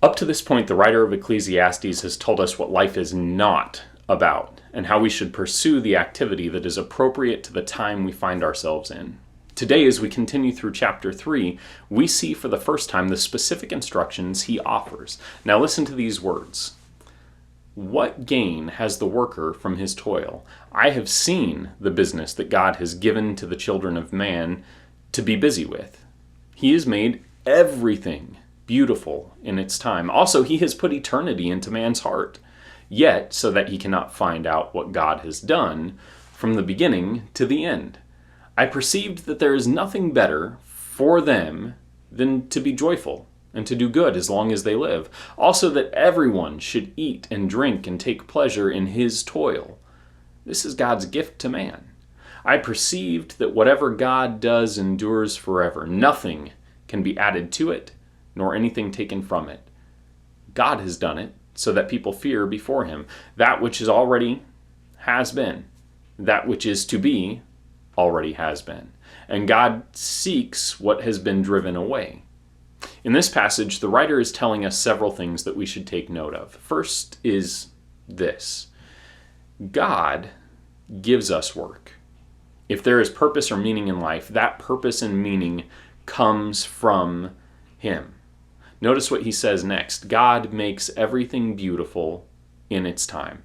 Up to this point, the writer of Ecclesiastes has told us what life is not about and how we should pursue the activity that is appropriate to the time we find ourselves in. Today, as we continue through chapter 3, we see for the first time the specific instructions he offers. Now listen to these words. What gain has the worker from his toil? I have seen the business that God has given to the children of man to be busy with. He has made everything beautiful in its time. Also, he has put eternity into man's heart, yet so that he cannot find out what God has done from the beginning to the end. I perceived that there is nothing better for them than to be joyful and to do good as long as they live. Also that everyone should eat and drink and take pleasure in his toil. This is God's gift to man. I perceived that whatever God does endures forever. Nothing can be added to it, nor anything taken from it. God has done it so that people fear before him. That which is already has been. That which is to be already has been. And God seeks what has been driven away. In this passage, the writer is telling us several things that we should take note of. First is this. God gives us work. If there is purpose or meaning in life, that purpose and meaning comes from him. Notice what he says next. God makes everything beautiful in its time.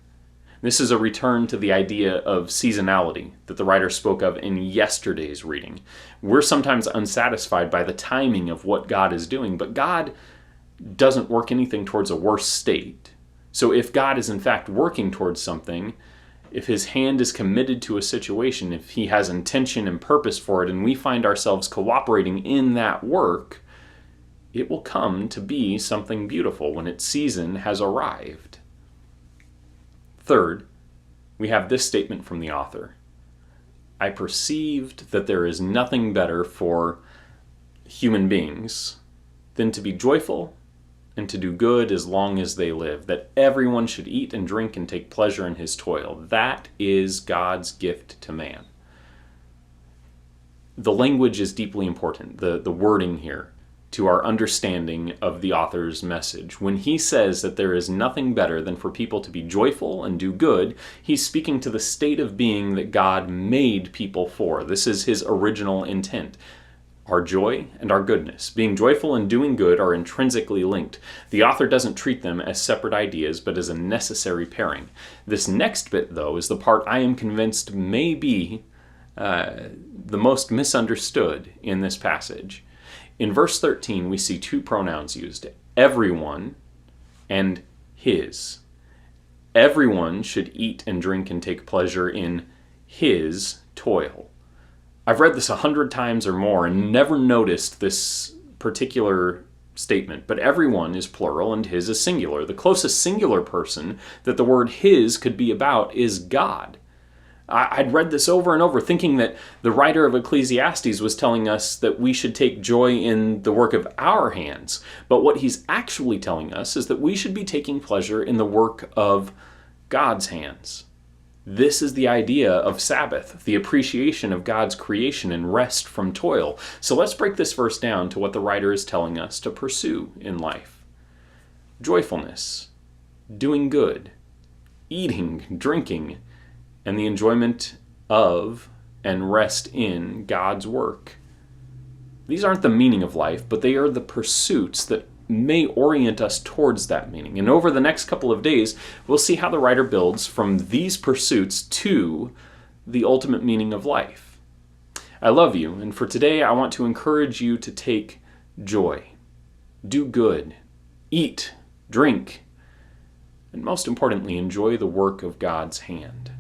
This is a return to the idea of seasonality that the writer spoke of in yesterday's reading. We're sometimes unsatisfied by the timing of what God is doing, but God doesn't work anything towards a worse state. So if God is in fact working towards something, if his hand is committed to a situation, if he has intention and purpose for it, and we find ourselves cooperating in that work, it will come to be something beautiful when its season has arrived. Third, we have this statement from the author. I perceived that there is nothing better for human beings than to be joyful and to do good as long as they live, that everyone should eat and drink and take pleasure in his toil. That is God's gift to man. The language is deeply important, the wording here, to our understanding of the author's message. When he says that there is nothing better than for people to be joyful and do good, he's speaking to the state of being that God made people for. This is his original intent. Our joy and our goodness, being joyful and doing good, are intrinsically linked. The author doesn't treat them as separate ideas, but as a necessary pairing. This next bit, though, is the part I am convinced may be the most misunderstood in this passage. In verse 13, we see two pronouns used, everyone and his. Everyone should eat and drink and take pleasure in his toil. I've read this 100 times or more and never noticed this particular statement, but everyone is plural and his is singular. The closest singular person that the word his could be about is God. I'd read this over and over thinking that the writer of Ecclesiastes was telling us that we should take joy in the work of our hands. But what he's actually telling us is that we should be taking pleasure in the work of God's hands. This is the idea of Sabbath, the appreciation of God's creation and rest from toil. So let's break this verse down to what the writer is telling us to pursue in life. Joyfulness, doing good, eating, drinking, and the enjoyment of and rest in God's work. These aren't the meaning of life, but they are the pursuits that may orient us towards that meaning. And over the next couple of days, we'll see how the writer builds from these pursuits to the ultimate meaning of life. I love you, and for today I want to encourage you to take joy, do good, eat, drink, and most importantly, enjoy the work of God's hand.